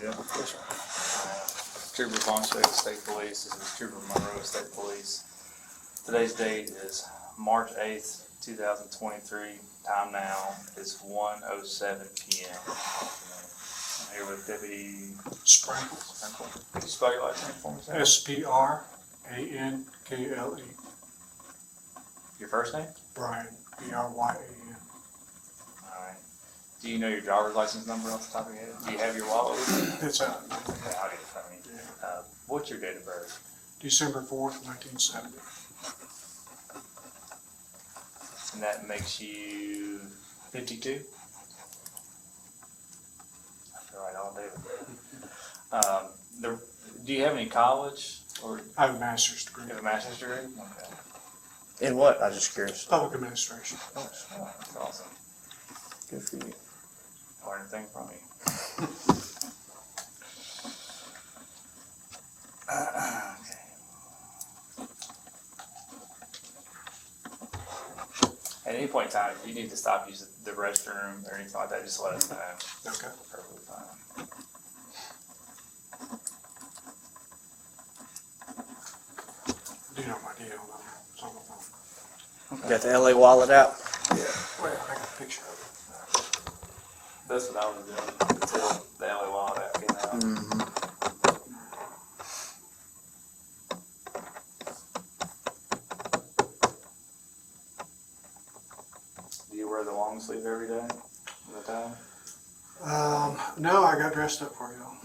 Yeah. Yes, sir. Trooper Boncho, State Police. This is Trooper Monroe, State Police. Today's date is March 8th, 2023. Time now is 1:07 p.m. I'm here with Deputy Sprankle. Sprankle. Could you spell your last name for me, sir? Sprankle. Your first name? Brian, Bryan. Alright. Do you know your driver's license number off the top of your head? Do you have your wallet with you? It's out. Okay, I'll get it from you. What's your date of birth? December 4th, 1970. And that makes you 52? I feel right all day with that. Do you have any college or I have a master's degree. you have a master's degree? Okay. In what? I'm just curious. Public administration. Oh, that's awesome. Good for you. Learn a thing from me. Okay. At any point in time, if you need to stop using the restroom or anything like that, just let us know. Okay. Perfectly fine. Do you know my deal? It's on the phone. Got the LA wallet out? Yeah. Wait, I got a picture of it. That's what I was doing until the LA Wild app came out. Mm-hmm. Do you wear the long sleeve every day? All the time? No, I got dressed up for y'all.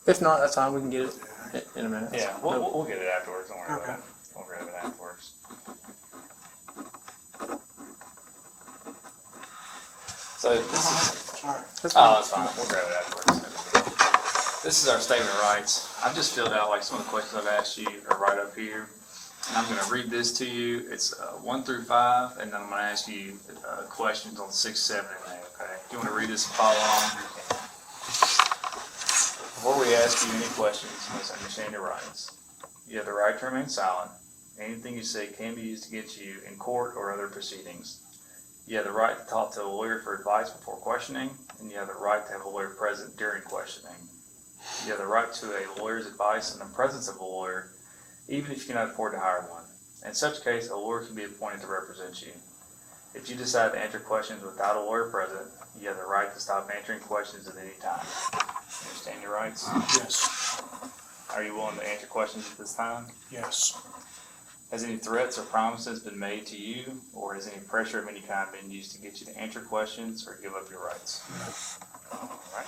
If not, that's fine. We can get it in a minute. Yeah, we'll get it afterwards. Don't worry Okay. about it. We'll grab it afterwards. So this is, Sorry. That's oh, fine. that's fine. We'll grab it afterwards. This is our statement of rights. I've just filled out like some of the questions I've asked you are right up here. And I'm going to read this to you. It's 1 through 5, and then I'm going to ask you questions on 6, 7, and 8. Okay? If you want to read this and follow along, you can. Before we ask you any questions, you must understand your rights. You have the right to remain silent. Anything you say can be used against you in court or other proceedings. You have the right to talk to a lawyer for advice before questioning, and you have the right to have a lawyer present during questioning. You have the right to a lawyer's advice in the presence of a lawyer, even if you cannot afford to hire one. In such case, a lawyer can be appointed to represent you. If you decide to answer questions without a lawyer present, you have the right to stop answering questions at any time. Understand your rights? Yes. Are you willing to answer questions at this time? Yes. Has any threats or promises been made to you, or has any pressure of any kind been used to get you to answer questions or give up your rights? All right.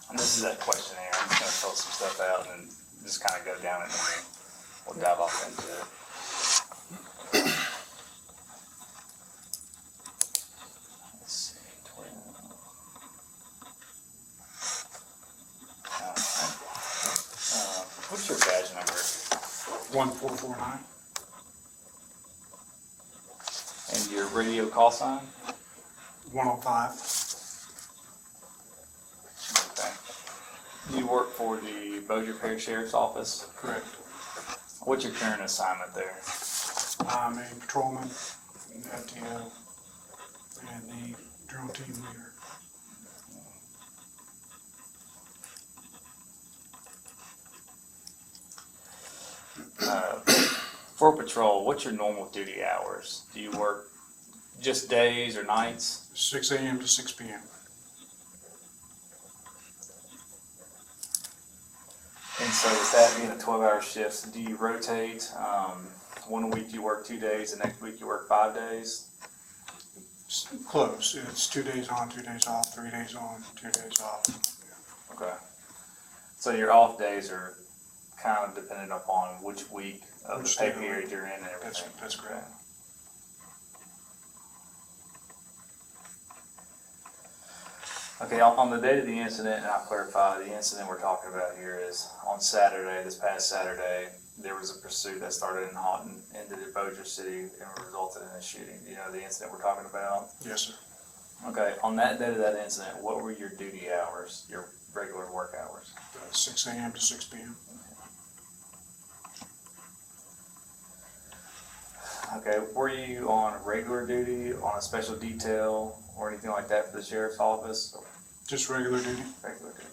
And this is that questionnaire. I'm just going to fill some stuff out and just kind of go down it and we'll dive off into it. Let's see. 12. Alright. What's your badge number 1449. and your radio call sign? 105. Okay. You work for the Bossier Parish Sheriff's Office. Correct. What's your current assignment there? I'm a patrolman in the FTO and the drone team leader. For patrol, what's your normal duty hours? Do you work just days or nights? 6 a.m. to 6 p.m. And so with that being a 12-hour shift, do you rotate? One week you work 2 days, the next week you work 5 days? Close. It's 2 days on, 2 days off, 3 days on, 2 days off. Okay. So your off days are kind of dependent upon which week of Which the pay day of the period week. you're in and everything. That's correct. Okay, on the date of the incident, and I'll clarify, the incident we're talking about here is on Saturday, this past Saturday, there was a pursuit that started in Houghton, ended at Bossier City, and resulted in a shooting. You know the incident we're talking about? Yes, sir. Okay, on that date of that incident, what were your duty hours, your regular work hours? 6 a.m. to 6 p.m. Okay, were you on regular duty, on a special detail, or anything like that for the sheriff's office? Just regular duty. Regular duty.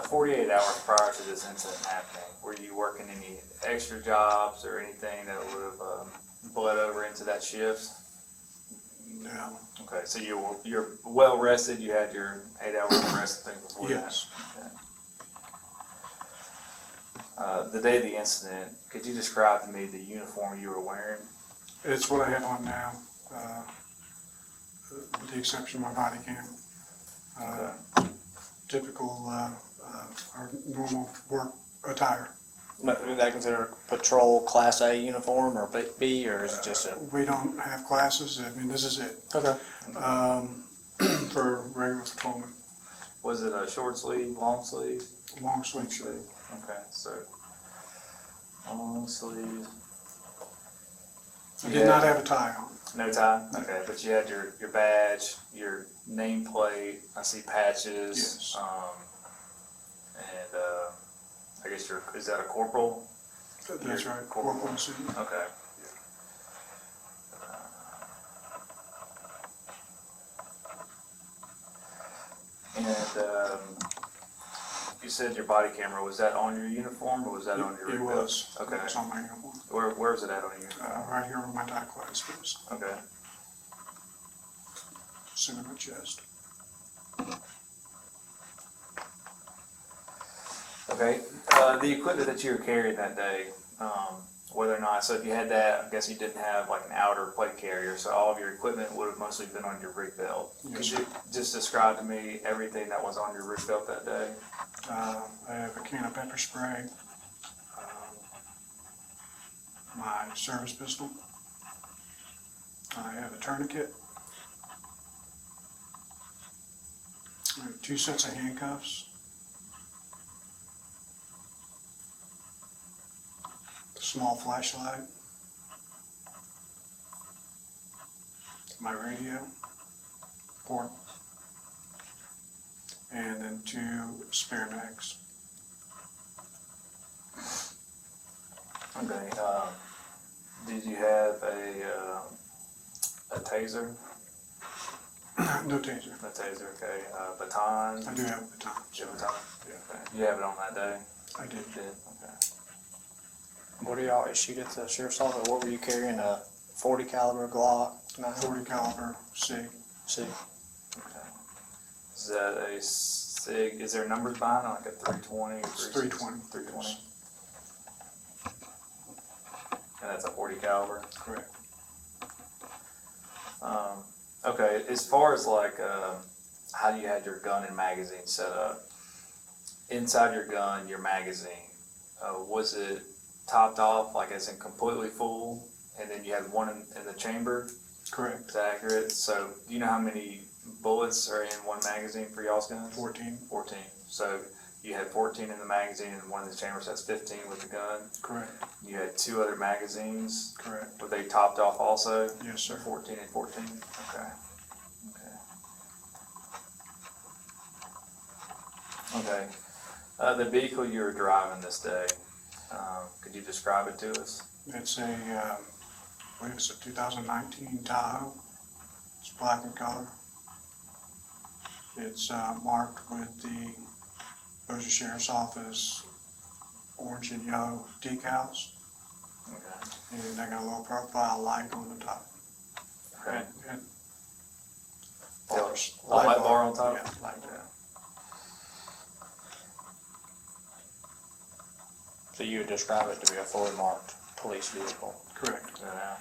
48 hours prior to this incident happening, were you working any extra jobs or anything that would have bled over into that shift? No. Okay, so you're well rested. You had your 8 hours of rest thing before Yes. that. Okay. The day of the incident, could you describe to me the uniform you were wearing? It's what I have on now, with the exception of my body cam. Typical, our normal work attire. Is that considered a patrol Class A uniform or B, or is it just a? We don't have classes. I mean, this is it. Okay. For regular patrolmen. Was it a short sleeve, long sleeve? Long sleeve shirt. Okay, so long sleeve. I did not have a tie on. No tie? Okay, but you had your badge, your nameplate, I see patches. Yes. And I guess is that a corporal? That's right. Corporal. Corporal suit. Okay. And you said your body camera, was that on your uniform or was that on your It rig belt? was. Okay. It was on my uniform. Where was it at on your uniform? Right here where my tie clasp is. Okay. Center of my chest. Okay, the equipment that you were carrying that day, whether or not, so if you had that, I guess you didn't have like an outer plate carrier, so all of your equipment would have mostly been on your rig belt. Yes, Could sir. you just describe to me everything that was on your rig belt that day? I have a can of pepper spray, my service pistol. I have a tourniquet. I have 2 sets of handcuffs. A small flashlight. My radio. Port. And then 2 spare mags. Okay, did you have a taser? No taser. No taser, okay, baton? I do have a baton. You have a baton? Okay. You have it on that day? I did. You did, okay. What are y'all issued at the sheriff's office? What were you carrying? A 40 caliber Glock? 40 caliber SIG. See. Okay. Is that a SIG, is there numbers behind it, like a 320 or It's 320. 320? And that's a 40 caliber? Correct. Okay, as far as like, how you had your gun and magazine set up, inside your gun, your magazine, was it topped off, like as in completely full, and then you had one in the chamber? Correct. Is that accurate? So, do you know how many bullets are in one magazine for y'all's guns? 14. 14. So, you had 14 in the magazine and one in the chamber, so that's 15 with the gun. Correct. You had 2 other magazines. Correct. Were they topped off also? Yes, sir. 14 and 14? Okay. Okay. The vehicle you were driving this day, could you describe it to us? It's a, I believe it's a 2019 Tahoe. It's black in color. It's marked with the Bossier Sheriff's Office orange and yellow decals. Okay. And they got a low profile light on the top. Okay. And Bars. A light bar on top? Yeah, light bar. So you would describe it to be a fully marked police vehicle? Correct. Yeah.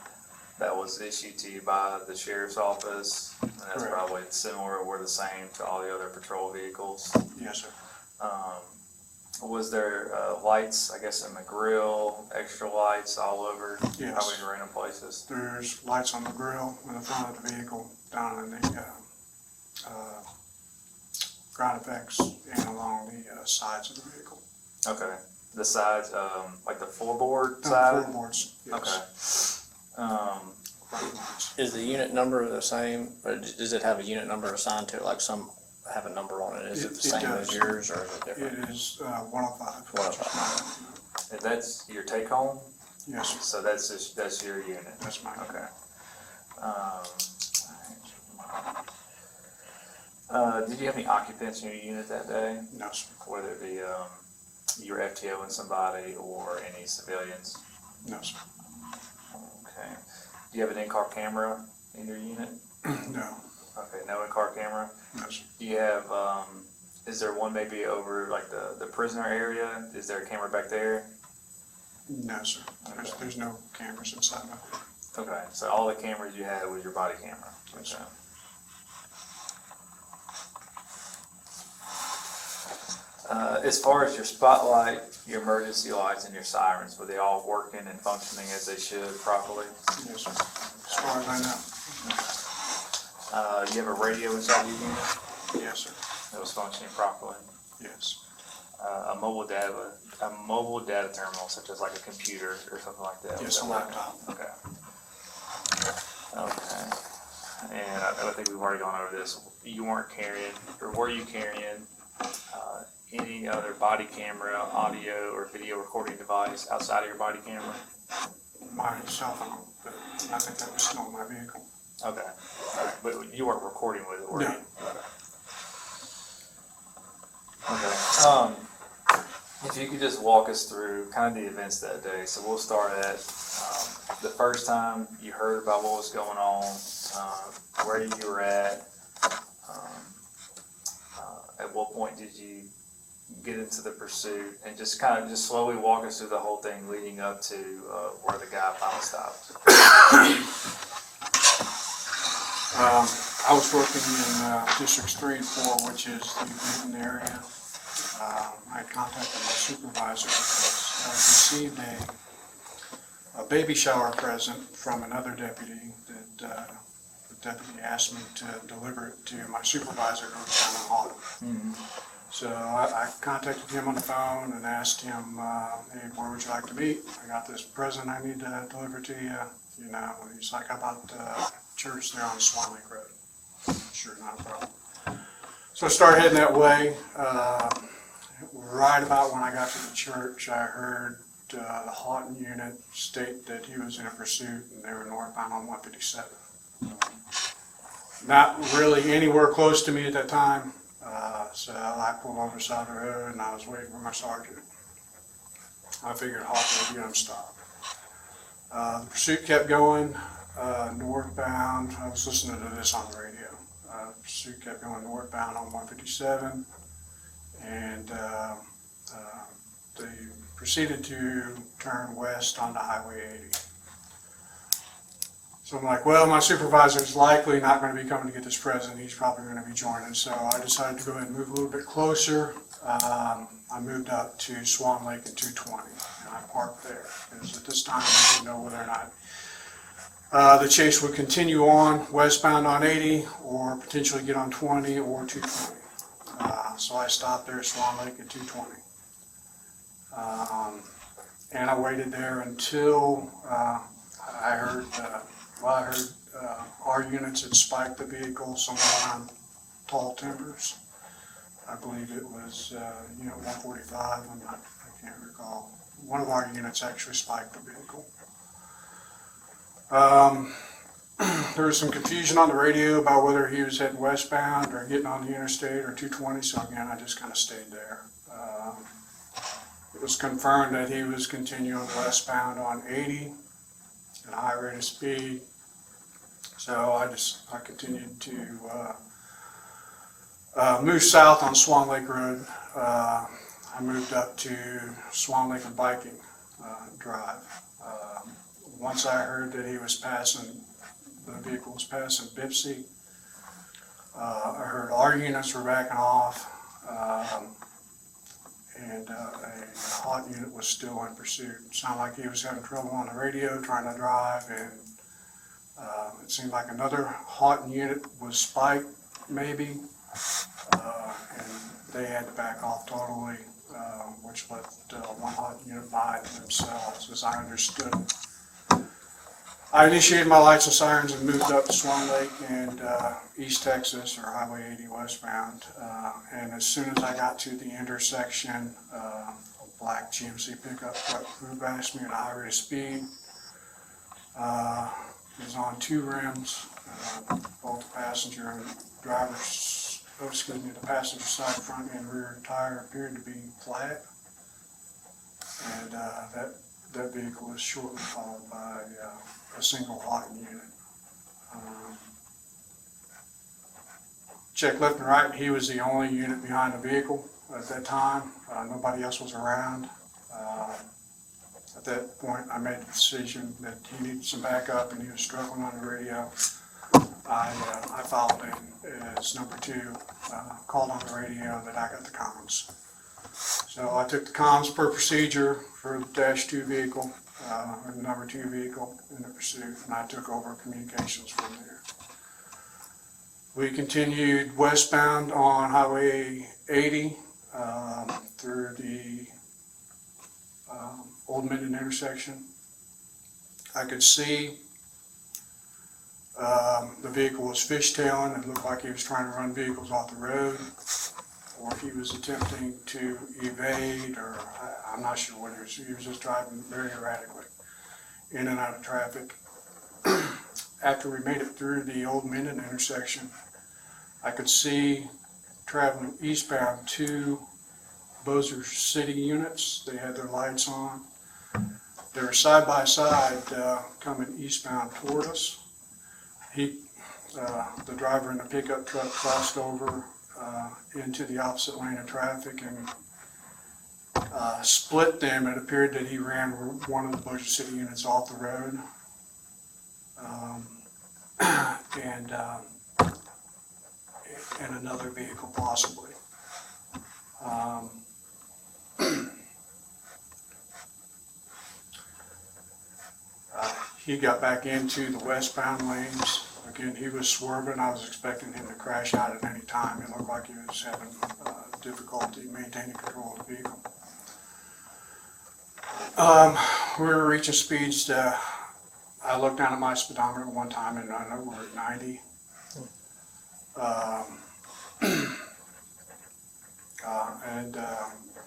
That was issued to you by the sheriff's office, and that's Correct. probably similar or the same to all the other patrol vehicles. Yes, sir. Was there lights, I guess, in the grill, extra lights all over? Yes. Probably in random places. There's lights on the grill in the front of the vehicle, down in the ground effects, and along the sides of the vehicle. Okay. The sides, like the floorboard No, side? floorboards, Okay. yes. Front lights. Is the unit number the same, or does it have a unit number assigned to it, like some have a number on it? Is it the It same does. as yours, or is it different? It is 105. 105. And that's your take home? Yes, sir. So that's your unit? That's mine. Okay. Did you have any occupants in your unit that day? No, sir. Whether it be you were FTOing somebody or any civilians? No, sir. Okay. Do you have an in-car camera in your unit? No, Okay, no in-car camera. no, sir. Do you have, is there one maybe over like the prisoner area? Is there a camera back there? No, sir. There's no cameras inside my vehicle. Okay, so all the cameras you had was your body camera? Yes, sir. Okay. As far as your spotlight, your emergency lights, and your sirens, were they all working and functioning as they should properly? Yes, sir. As far as I know. You have a radio inside your unit Yes, sir. that was functioning properly? Yes. A mobile data terminal, such as like a computer or something like that? Yes, a laptop. Okay. Okay. And I think we've already gone over this. You weren't carrying, or were you carrying, any other body camera, audio, or video recording device outside of your body camera? My cell phone, but I think that was still in my vehicle. Okay. All right. But you weren't recording with it, were you? No. Okay. If you could just walk us through kind of the events that day. So we'll start at the first time you heard about what was going on, where you were at what point did you get into the pursuit, and just kind of just slowly walk us through the whole thing leading up to where the guy finally stopped. I was working in Districts 3 and 4, which is the Benton area. I had contacted my supervisor because I received a baby shower present from another deputy that the deputy asked me to deliver it to my supervisor who was down in Houghton. So I contacted him on the phone and asked him, hey, where would you like to meet? I got this present I need to deliver to you. You know, and he's like, how about church there on Swan Lake Road? Sure, not a problem. So I started heading that way. Right about when I got to the church, I heard the Houghton unit state that he was in a pursuit and they were northbound on 157. Not really anywhere close to me at that time. So I pulled over the side of the road and I was waiting for my sergeant. I figured Houghton would get him stopped. The pursuit kept going northbound. I was listening to this on the radio. The pursuit kept going northbound on 157, and they proceeded to turn west onto Highway 80. So I'm like, well, my supervisor is likely not going to be coming to get this present. He's probably going to be joining. So I decided to go ahead and move a little bit closer. I moved up to Swan Lake at 220, and I parked there. Because at this time, I didn't know whether or not the chase would continue on westbound on 80 or potentially get on 20 or 220. So I stopped there at Swan Lake at 220. And I waited there until I heard our units had spiked the vehicle somewhere around Tall Timbers. I believe it was unit 145. I can't recall. One of our units actually spiked the vehicle. There was some confusion on the radio about whether he was heading westbound or getting on the interstate or 220, so again, I just kind of stayed there. It was confirmed that he was continuing westbound on 80 at a high rate of speed, so I continued to move south on Swan Lake Road. I moved up to Swan Lake and Biking Drive. Once I heard that he was passing, the vehicle was passing Bipsy, I heard our units were backing off, and a hot unit was still in pursuit. It sounded like he was having trouble on the radio trying to drive, and it seemed like another hot unit was spiked, maybe, and they had to back off totally, which left one hot unit by themselves, as I understood it. I initiated my lights and sirens and moved up to Swan Lake and East Texas, or Highway 80 westbound. And as soon as I got to the intersection, a black GMC pickup truck flew past me at a high rate of speed. It was on two rims, both the passenger and driver's, the passenger side front and rear tire appeared to be flat. And that vehicle was shortly followed by a single hot unit. Checked left and right, he was the only unit behind the vehicle at that time. Nobody else was around. At that point, I made the decision that he needed some backup and he was struggling on the radio. I followed him as number two, called on the radio that I got the comms. So I took the comms per procedure for the -2 vehicle, or the number 2 vehicle in the pursuit, and I took over communications from there. We continued westbound on Highway 80 through the Old Minden intersection. I could see the vehicle was fishtailing. It looked like he was trying to run vehicles off the road, or he was attempting to evade, or I'm not sure what he was just driving very erratically in and out of traffic. After we made it through the Old Minden intersection, I could see traveling eastbound 2 Bossier City units. They had their lights on. They were side by side coming eastbound toward us. The driver in the pickup truck crossed over into the opposite lane of traffic and split them. It appeared that he ran one of the Bossier City units off the road, and another vehicle possibly. He got back into the westbound lanes. Again, he was swerving. I was expecting him to crash out at any time. It looked like he was having difficulty maintaining control of the vehicle. We were reaching speeds. I looked down at my speedometer one time and I know we're at 90.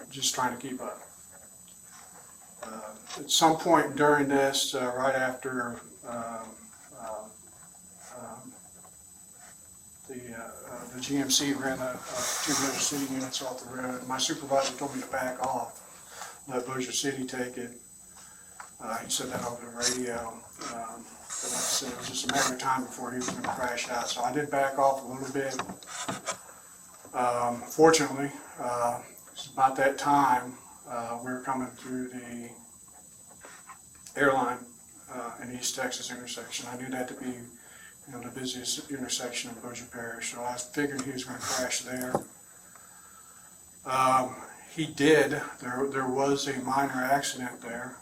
Just trying to keep up. At some point during this, right after the GMC ran 2 Bossier City units off the road, my supervisor told me to back off, let Bossier City take it. He said that over the radio. But like I said, it was just a matter of time before he was going to crash out. So I did back off a little bit. Fortunately, about that time, we were coming through the airline in East Texas intersection. I knew that to be the busiest intersection in Bossier Parish, so I figured he was going to crash there. He did. There was a minor accident there.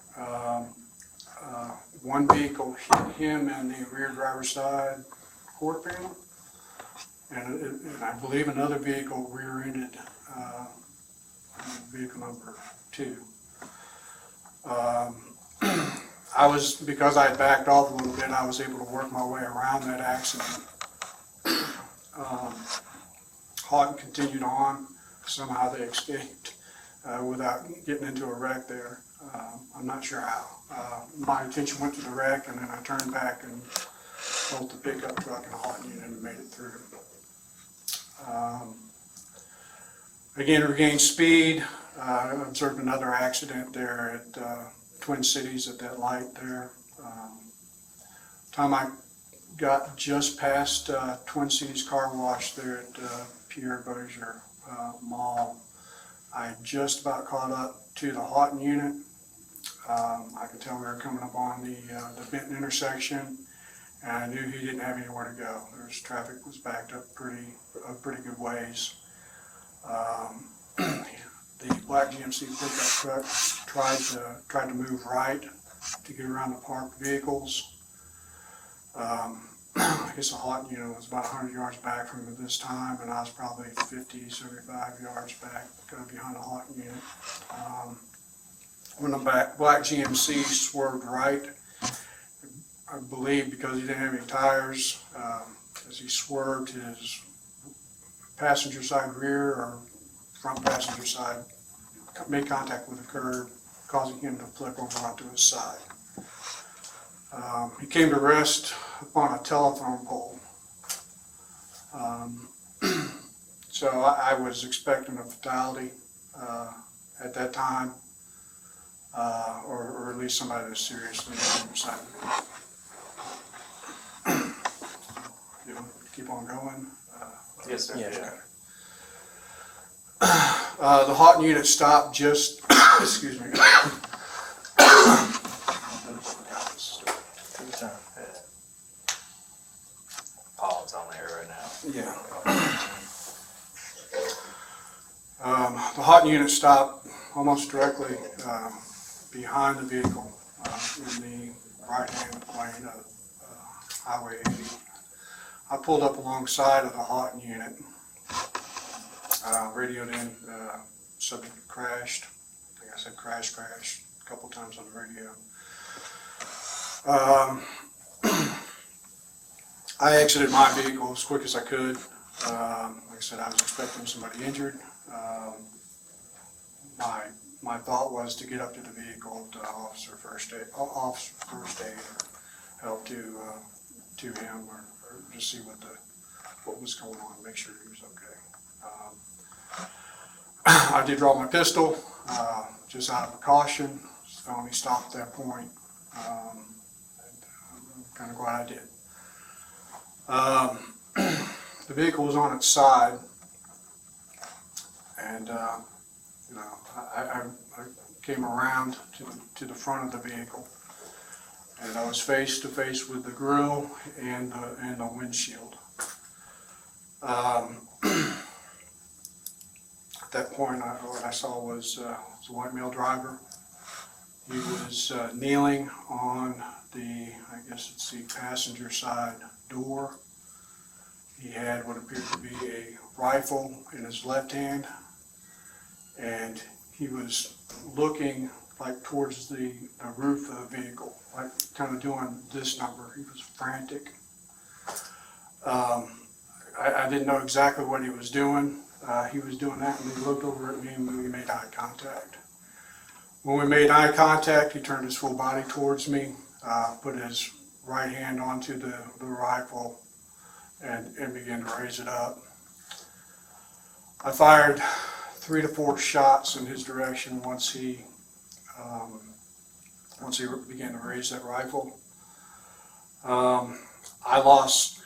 One vehicle hit him in the rear driver's side quarter panel, and I believe another vehicle rear-ended vehicle number 2. Because I had backed off a little bit, I was able to work my way around that accident. Houghton continued on. Somehow they escaped without getting into a wreck there. I'm not sure how. My attention went to the wreck, and then I turned back and both the pickup truck and a Houghton unit and made it through. Again, regained speed. Observed another accident there at Twin Cities at that light there. Time I got just past Twin Cities Car Wash there at Pierre Bossier Mall, I just about caught up to the Houghton unit. I could tell we were coming up on the Benton intersection, and I knew he didn't have anywhere to go. Traffic was backed up pretty good ways. the black GMC pickup truck tried to move right to get around the parked vehicles. I guess the hot unit was about 100 yards back from it this time, and I was probably 50, 75 yards back behind the hot unit. When the black GMC swerved right, I believe because he didn't have any tires, as he swerved, his passenger side rear or front passenger side made contact with the curb, causing him to flip over onto his side. He came to rest upon a telephone pole. So I was expecting a fatality at that time, or at least somebody that's seriously inside of it. You know, keep on going. Yes, sir. Yes. Yeah. The hot unit stopped just, excuse me. Paul's on there right now. Yeah. The hot unit stopped almost directly behind the vehicle in the right-hand lane of Highway 80. I pulled up alongside of the hot unit, radioed in, subject crashed. I think I said crash a couple times on the radio. I exited my vehicle as quick as I could. Like I said, I was expecting somebody injured. My thought was to get up to the vehicle to officer first aid, or help to him, or just see what was going on, make sure he was okay. I did draw my pistol, just out of precaution. I only stopped at that point. And I'm kind of glad I did. The vehicle was on its side, and you know, I came around to the front of the vehicle, and I was face to face with the grille and the windshield. At that point, what I saw was a white male driver. He was kneeling on the, I guess it's the passenger side door. He had what appeared to be a rifle in his left hand, and he was looking like towards the roof of the vehicle, like kind of doing this number. He was frantic. I didn't know exactly what he was doing. He was doing that, and he looked over at me, and we made eye contact. When we made eye contact, he turned his full body towards me, put his right hand onto the rifle, and began to raise it up. I fired 3 to 4 shots in his direction once he began to raise that rifle. I lost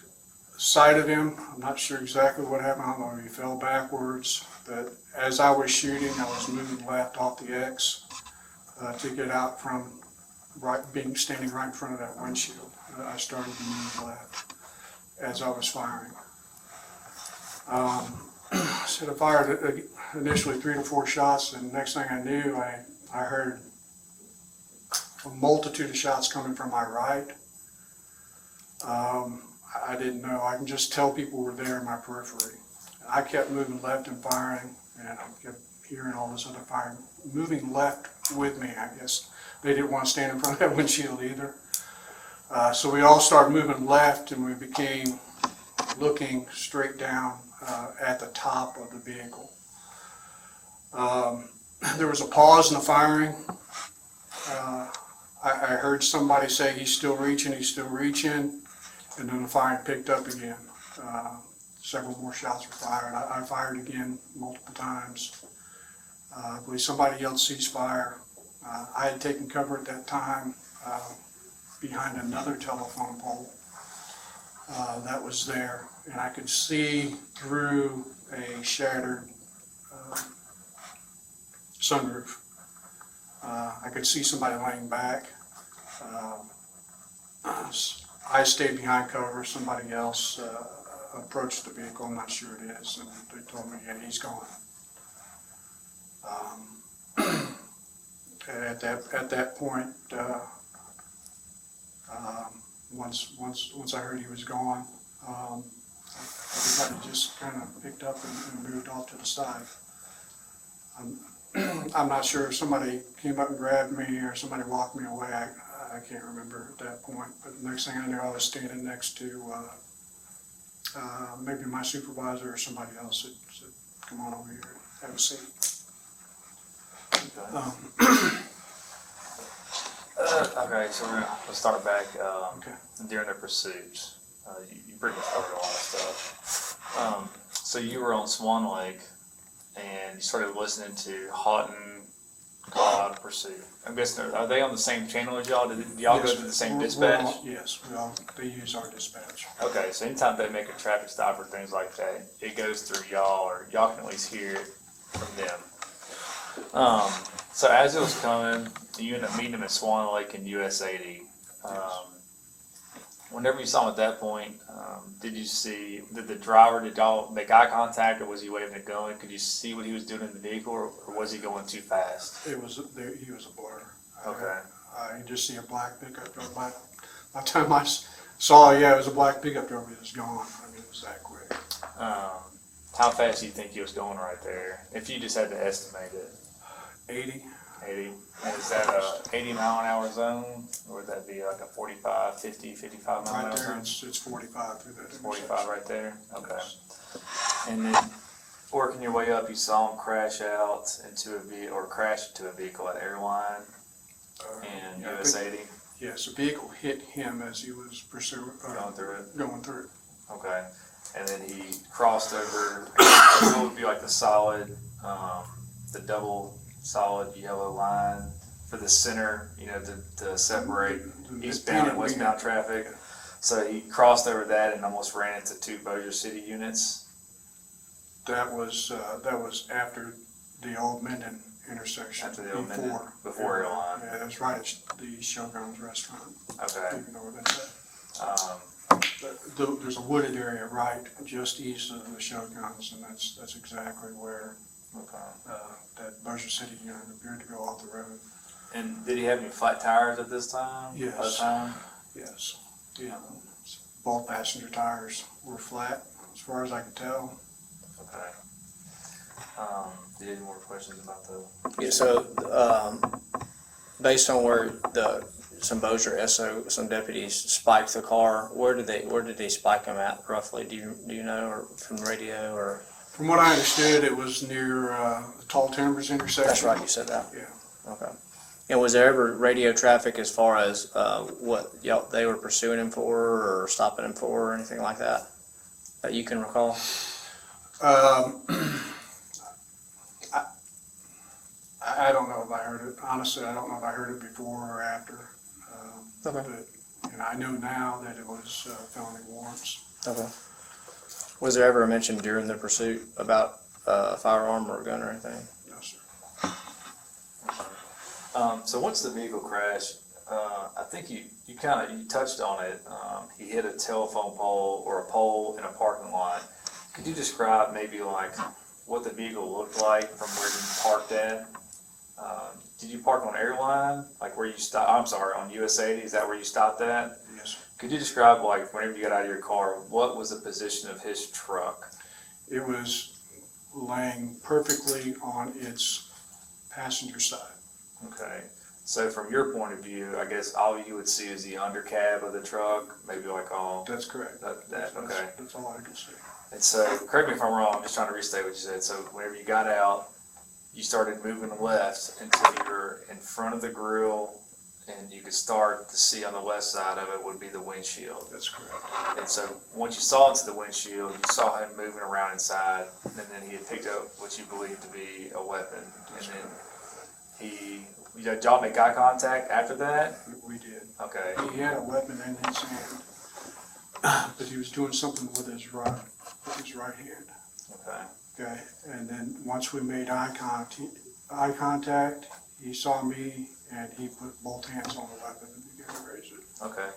sight of him. I'm not sure exactly what happened. I don't know if he fell backwards, but as I was shooting, I was moving left off the X to get out from standing right in front of that windshield. I started to move left as I was firing. So I fired initially 3 to 4 shots, and next thing I knew, I heard a multitude of shots coming from my right. I didn't know. I can just tell people were there in my periphery. I kept moving left and firing, and I kept hearing all this other firing. Moving left with me, I guess. They didn't want to stand in front of that windshield either. So we all started moving left, and we became looking straight down at the top of the vehicle. There was a pause in the firing. I heard somebody say, he's still reaching, and then the firing picked up again. Several more shots were fired. I fired again multiple times. I believe somebody yelled ceasefire. I had taken cover at that time behind another telephone pole that was there, and I could see through a shattered sunroof. I could see somebody laying back. I stayed behind cover. Somebody else approached the vehicle. I'm not sure it is, and they told me, yeah, he's gone. At that point, once I heard he was gone, everybody just kind of picked up and moved off to the side. I'm not sure if somebody came up and grabbed me or somebody walked me away. I can't remember at that point. But the next thing I knew, I was standing next to maybe my supervisor or somebody else that said, "Come on over here, have a seat." Okay, so let's start back Okay. during the pursuit. You pretty much covered a lot of stuff. So you were on Swan Lake, and you started listening to Houghton call out a pursuit. I'm guessing, are they on the same channel as y'all? Did y'all go Yes, to the same we're dispatch? all- Yes, they use our dispatch. Okay, so anytime they make a traffic stop or things like that, it goes through y'all, or y'all can at least hear it from them. So as it was coming, you ended up meeting him at Swan Lake and US 80. Whenever you saw him at that point, did the driver, did y'all make eye contact, or was he waving a gun? Could you see what he was doing in the vehicle, or was he going too fast? He was a blur. Okay. I could just see a black pickup truck. By the time I saw, it was a black pickup truck. It was gone. I mean, it was that quick. How fast do you think he was going right there? If you just had to estimate it. 80. 80. And is that a 80-mile-an-hour zone, or would that be like a 45, 50, 55-mile-an-hour Right there, zone? it's 45 through that. 45 right there? Okay. Yes. And then working your way up, you saw him crash out into a vehicle, or crash into a vehicle at Airline and Yeah, US 80. Yes, the vehicle hit him as he was pursuing. Going through it? Going through it. Okay. And then he crossed over, what would be like the solid, the double solid yellow line for the center, to separate eastbound and westbound traffic. So he crossed over that and almost ran into two Bossier City units. That was after the old Minden intersection. After the old Minden, before Airline. Yeah, that was right at the Shogun's restaurant. Okay. You know where that's at. There's a wooded area right just east of the Shogun's, and that's exactly where that Bossier City unit appeared to go off the road. And did he have any flat tires at this time? Yes. By the time? Yes. Yeah. Both passenger tires were flat, as far as I could tell. Okay. Do you have any more questions about the? Yeah, so, based on where some Bossier SO, some deputies spiked the car, where did they spike them at roughly? Do you know, or from the radio, or? From what I understood, it was near the Tall Timbers intersection. That's right, you said that. Yeah. Okay. And was there ever radio traffic as far as what they were pursuing him for, or stopping him for, or anything like that you can recall? I don't know if I heard it. Honestly, I don't know if I heard it before or after. Okay. But I know now that it was felony warrants. Okay. Was there ever a mention during the pursuit about a firearm or a gun or anything? No, sir. So once the vehicle crashed, I think you touched on it. He hit a telephone pole or a pole in a parking lot. Could you describe maybe like what the vehicle looked like from where you parked at? Did you park on Airline, like where you stopped? I'm sorry, on US 80. Is that where you stopped at? Yes, sir. Could you describe, like, whenever you got out of your car, what was the position of his truck? It was laying perfectly on its passenger side. Okay. So from your point of view, I guess all you would see is the undercab of the truck, maybe like all That's correct. okay. That's all I can see. And so, correct me if I'm wrong, I'm just trying to restate what you said. So whenever you got out, you started moving left until you were in front of the grill, and you could start to see on the left side of it would be the windshield. That's correct. And so once you saw into the windshield, you saw him moving around inside, and then he had picked up what you believed to be a weapon. And then did y'all make eye contact after that? We did. Okay. He had a weapon in his hand, but he was doing something with his right hand. Okay. Okay, and then once we made eye contact, he saw me and he put both hands on the weapon and began to raise it. Okay.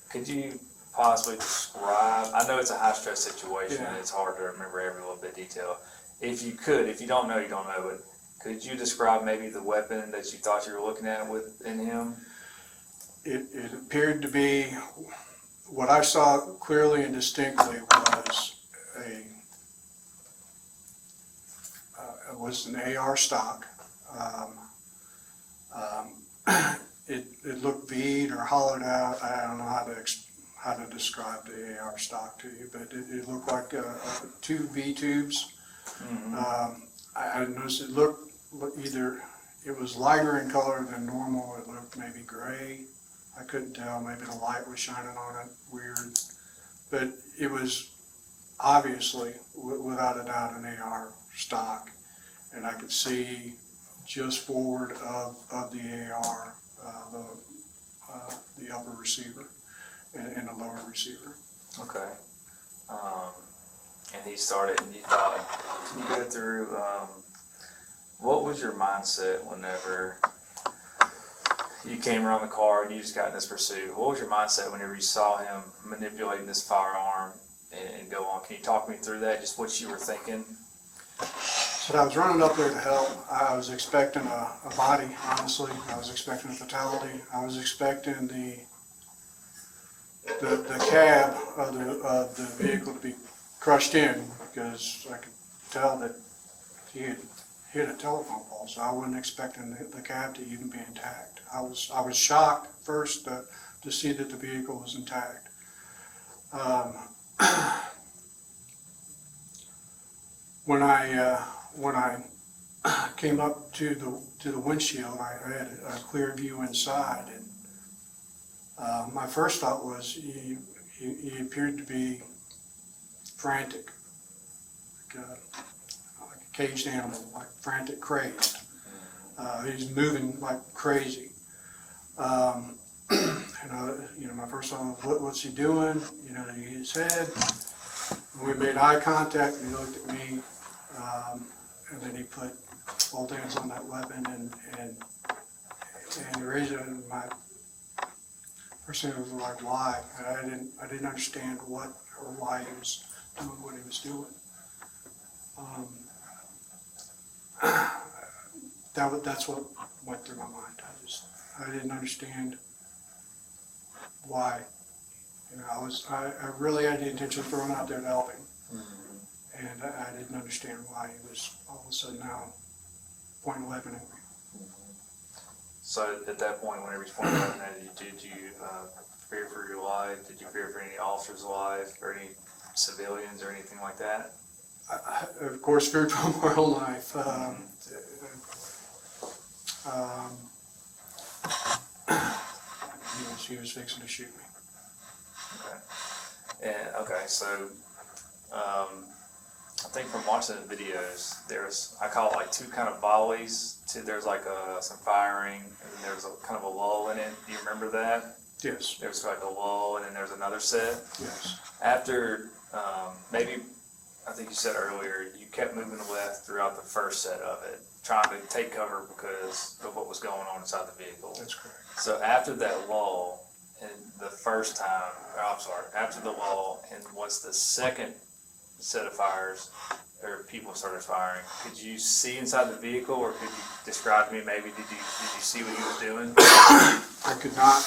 Could you possibly describe, I know it's a high stress situation and it's hard to remember every little bit of detail. If you could, if you don't know, you don't know, but Could you describe maybe the weapon that you thought you were looking at within him? It appeared to be, what I saw clearly and distinctly was an AR stock. It looked V'd or hollowed out. I don't know how to describe the AR stock to you, but it looked like two V tubes. I noticed it looked either, it was lighter in color than normal. It looked maybe gray. I couldn't tell. Maybe the light was shining on it. Weird. But it was obviously, without a doubt, an AR stock. And I could see just forward of the AR, the upper receiver and the lower receiver. Okay. And he started, and you thought, can you go through, what was your mindset whenever you came around the car and you just got in this pursuit? What was your mindset whenever you saw him manipulating this firearm and go on? Can you talk me through that, just what you were thinking? So I was running up there to help. I was expecting a body, honestly. I was expecting a fatality. I was expecting the cab of the vehicle to be crushed in, because I could tell that he had hit a telephone pole, so I wasn't expecting the cab to even be intact. I was shocked first to see that the vehicle was intact. When I came up to the windshield, I had a clear view inside, and my first thought was he appeared to be frantic, like a caged animal, like frantic, crazed. He's moving like crazy. And my first thought was, what's he doing? Did he hit his head? And we made eye contact, and he looked at me, and then he put both hands on that weapon and he raised it. And my first thing was like, why? I didn't understand what or why he was doing what he was doing. That's what went through my mind. I didn't understand why. I really had the intention of throwing out there to help him. And I didn't understand why he was all of a sudden now pointing a weapon at me. So at that point, whenever he's pointing a weapon at you, did you fear for your life? Did you fear for any officer's life or any civilians or anything like that? I, of course, feared for my own life. He was fixing to shoot me. Okay. And okay, so I think from watching the videos, I call it like two kind of volleys. There's like some firing, and then there's a kind of a lull in it. Do you remember that? Yes. There's like a lull, and then there's another set. Yes. After maybe, I think you said earlier, you kept moving left throughout the first set of it, trying to take cover because of what was going on inside the vehicle. That's correct. So after that lull, and the first time, after the lull, and once the second set of fires, or people started firing, could you see inside the vehicle, or could you describe to me maybe, did you see what he was doing? I could not.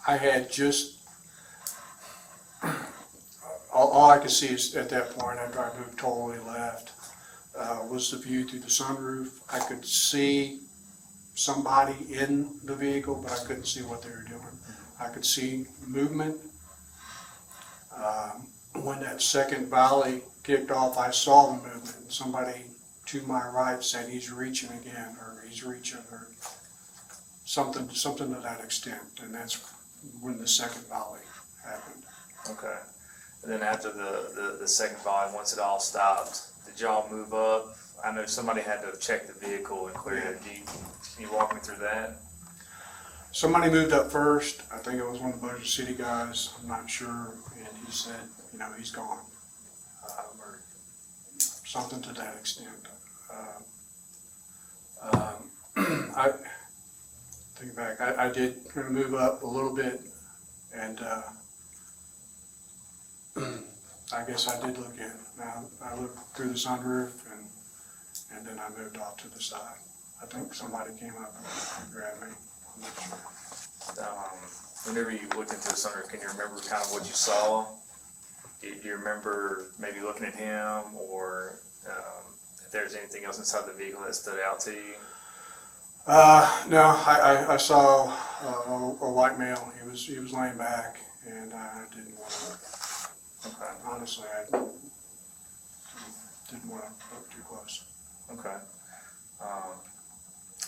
I had just, all I could see is at that point, after I moved totally left, was the view through the sunroof. I could see somebody in the vehicle, but I couldn't see what they were doing. I could see movement. When that second volley kicked off, I saw the movement. Somebody to my right said he's reaching again, or he's reaching, or something to that extent. And that's when the second volley happened. Okay. And then after the second volley, once it all stopped, did y'all move up? I know somebody had to check the vehicle and clear it. Can you walk me through that? Somebody moved up first. I think it was one of the Bossier City guys. I'm not sure. And he said, he's gone. Or something to that extent. I think back. I did kind of move up a little bit, and I guess I did look in. I looked through the sunroof, and then I moved off to the side. I think somebody came up and grabbed me. I'm not sure. Whenever you looked into the sunroof, can you remember kind of what you saw? Do you remember maybe looking at him, or if there's anything else inside the vehicle that stood out to you? No, I saw a white male. He was laying back, and I didn't want to look. Okay. Honestly, I didn't want to look too close. Okay.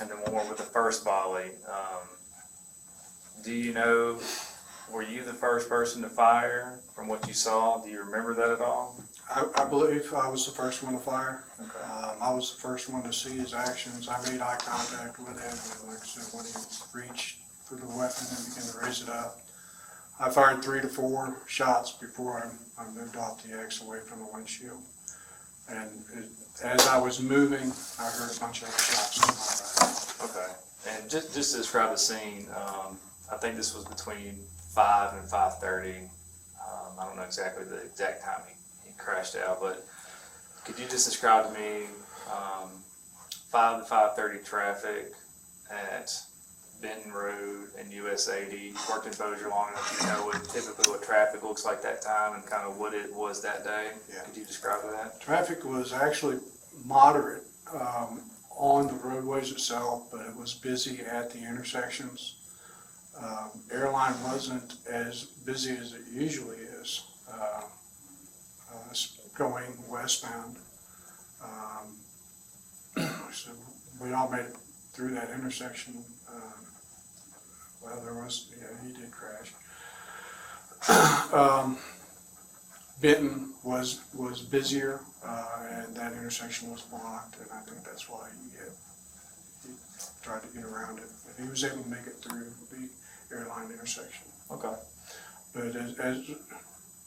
And then one more with the first volley. Do you know, were you the first person to fire from what you saw? Do you remember that at all? I believe I was the first one to fire. Okay. I was the first one to see his actions. I made eye contact with him, and like I said, when he reached for the weapon and began to raise it up, I fired 3 to 4 shots before I moved off the X away from the windshield. And as I was moving, I heard a bunch of shots on my right. Okay. And just to describe the scene, I think this was between 5 and 5:30. I don't know exactly the exact time he crashed out, but could you just describe to me 5 to 5:30 traffic at Benton Road and US 80? You worked in Bossier long enough, you know typically what traffic looks like that time and kind of what it was that day. Yeah. Could you describe that? Traffic was actually moderate on the roadways itself, but it was busy at the intersections. Airline wasn't as busy as it usually is going westbound. So we all made it through that intersection. Well, there was, yeah, he did crash. Benton was busier, and that intersection was blocked, and I think that's why he tried to get around it. But he was able to make it through the airline intersection. Okay. But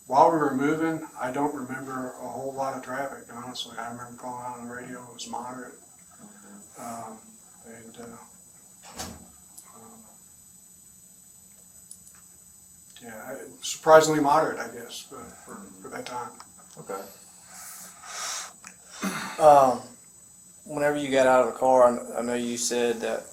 while we were moving, I don't remember a whole lot of traffic, honestly. I remember calling out on the radio, it was moderate. Yeah, surprisingly moderate, I guess, for that time. Okay. Whenever you got out of the car, I know you said that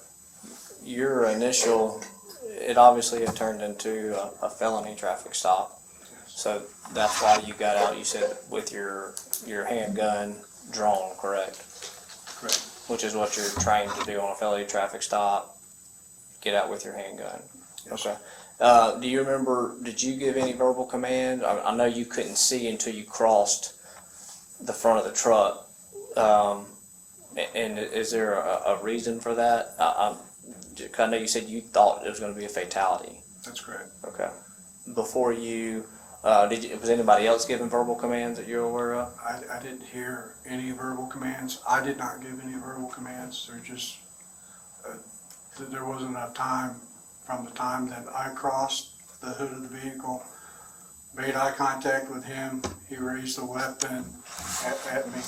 your initial, it obviously had turned into a felony traffic stop. So that's why you got out, you said, with your handgun drawn, correct? Correct. Which is what you're trained to do on a felony traffic stop, get out with your handgun. Yes. Okay. Do you remember, did you give any verbal command? I know you couldn't see until you crossed the front of the truck. And is there a reason for that? I know you said you thought it was going to be a fatality. That's correct. Okay. Before you, was anybody else giving verbal commands that you're aware of? I didn't hear any verbal commands. I did not give any verbal commands. There wasn't enough time from the time that I crossed the hood of the vehicle, made eye contact with him, he raised the weapon at me.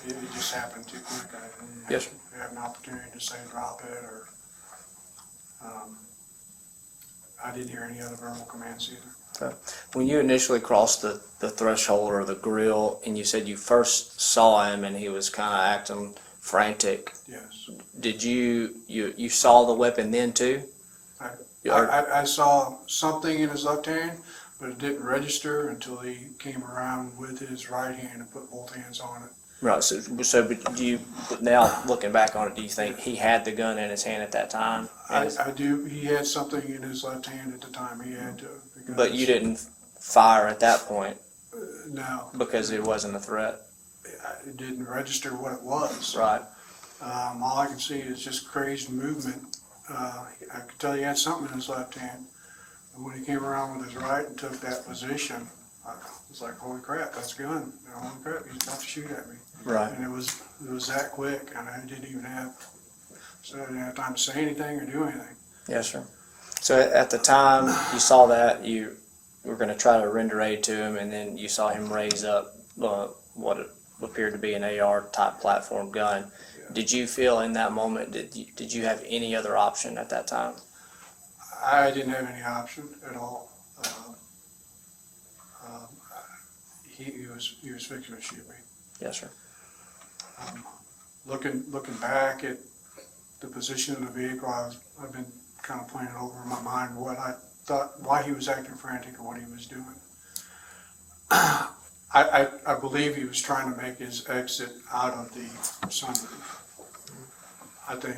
It just happened too quick. I didn't have an opportunity to say drop it, or I didn't hear any other verbal commands either. Okay. When you initially crossed the threshold or the grill, and you said you first saw him and he was kind of acting frantic, Yes. did you saw the weapon then too? I saw something in his left hand, but it didn't register until he came around with his right hand and put both hands on it. Right. So but now looking back on it, do you think he had the gun in his hand at that time? I do. He had something in his left hand at the time. He had to. But you didn't fire at that point No. because it wasn't a threat. It didn't register what it was. Right. All I can see is just crazed movement. I could tell he had something in his left hand. And when he came around with his right and took that position, I was like, holy crap, that's a gun. Holy crap, he's about to shoot at me. Right. And it was that quick, and I didn't even have time to say anything or do anything. Yes, sir. So at the time you saw that, you were going to try to render aid to him, and then you saw him raise up what appeared to be an AR type platform gun. Yeah. Did you feel in that moment, did you have any other option at that time? I didn't have any option at all. He was fixing to shoot me. Yes, sir. Looking back at the position of the vehicle, I've been kind of playing it over in my mind what I thought, why he was acting frantic or what he was doing. I believe he was trying to make his exit out of the sunroof. I think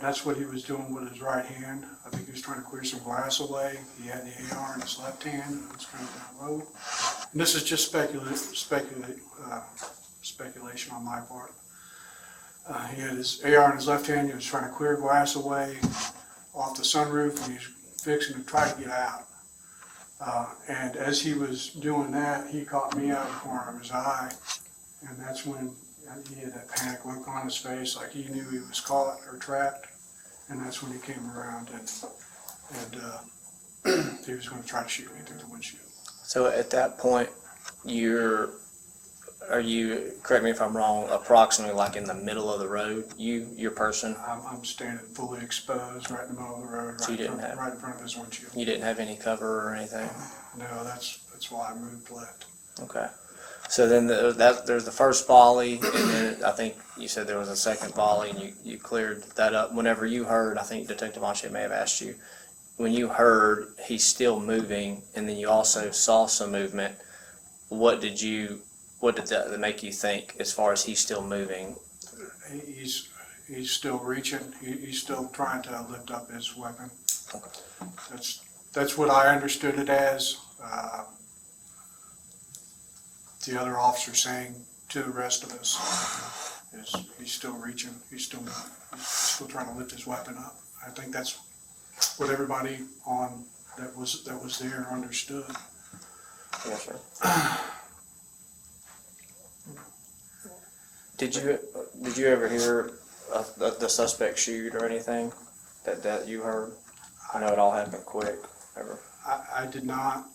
that's what he was doing with his right hand. I think he was trying to clear some glass away. He had the AR in his left hand. It was kind of down low. And this is just speculation on my part. He had his AR in his left hand. He was trying to clear glass away off the sunroof, and he was fixing to try to get out. And as he was doing that, he caught me out of the corner of his eye, and that's when he had that panic look on his face, like he knew he was caught or trapped, and that's when he came around and he was going to try to shoot me through the windshield. So at that point, are you, correct me if I'm wrong, approximately like in the middle of the road, your person? I'm standing fully exposed right in the middle of the road, So right in front of his windshield. You didn't have any cover or anything? No, that's why I moved left. Okay. So then there's the first volley, and then I think you said there was a second volley, and you cleared that up. Whenever you heard, I think Detective Anche may have asked you, when you heard he's still moving, and then you also saw some movement, what did that make you think as far as he's still moving? He's still reaching. He's still trying to lift up his weapon. Okay. That's what I understood it as. The other officer saying to the rest of us is he's still reaching. He's still trying to lift his weapon up. I think that's what everybody on that was there understood. Yes, sir. Did you ever hear the suspect shoot or anything that you heard? I know it all happened quick. Ever? I did not.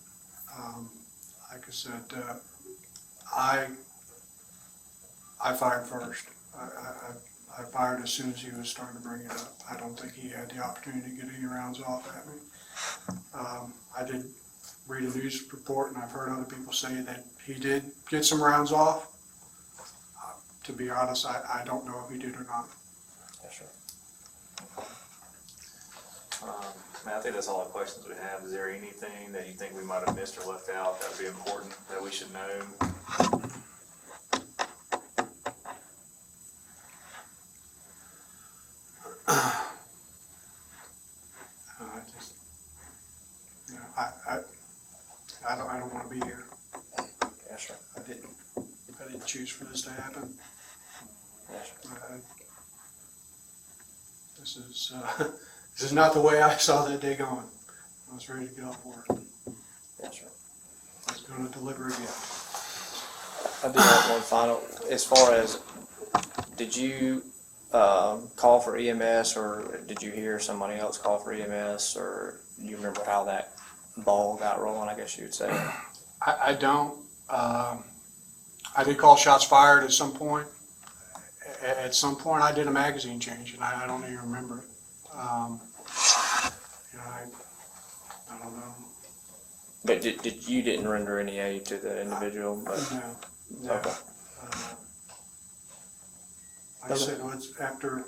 Like I said, I fired first. I fired as soon as he was starting to bring it up. I don't think he had the opportunity to get any rounds off at me. I did read a news report, and I've heard other people say that he did get some rounds off. To be honest, I don't know if he did or not. Yes, sir. I think that's all the questions we have. Is there anything that you think we might have missed or left out that would be important that we should know? I don't want to be here. Yes, sir. I didn't choose for this to happen. Yes, sir. This is not the way I saw that day going. I was ready to get off work. Yes, sir. I was going to deliver again. I do have one final. As far as, did you call for EMS, or did you hear somebody else call for EMS, or do you remember how that ball got rolling, I guess you would say? I don't. I did call shots fired at some point. At some point, I did a magazine change, and I don't even remember it. I don't know. But you didn't render any aid to the individual? But No. okay. Like I said, after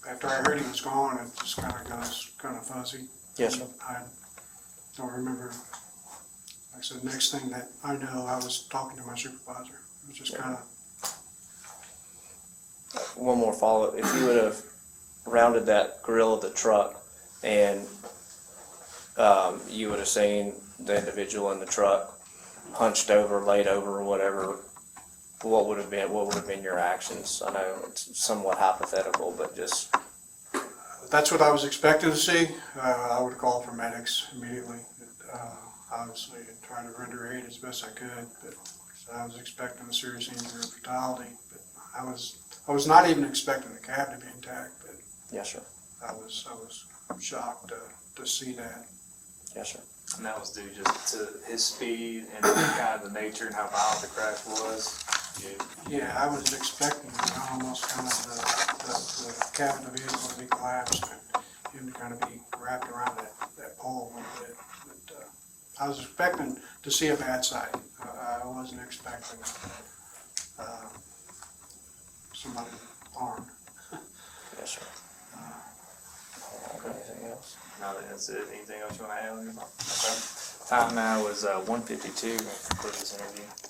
I heard he was gone, it just kind of goes kind of fuzzy. Yes, sir. I don't remember. Like I said, next thing that I know, I was talking to my supervisor. It was just kind of. One more follow-up. If you would have rounded that grill of the truck and you would have seen the individual in the truck hunched over, laid over, or whatever, what would have been your actions? I know it's somewhat hypothetical, but just. That's what I was expecting to see. I would have called for medics immediately. Obviously, try to render aid as best I could, but I was expecting a serious injury or fatality. But I was not even expecting the cab to be intact. But Yes, sir. I was shocked to see that. Yes, sir. And that was due just to his speed and kind of the nature and how violent the crash was. Yeah, I was expecting almost kind of the cab of the vehicle to be collapsed and him to kind of be wrapped around that pole a little bit. But I was expecting to see a bad sight. I wasn't expecting somebody armed. Yes, sir. Anything else? No, that's it. Anything else you wanna add? Okay. Time now is 1:52. We'll conclude this interview.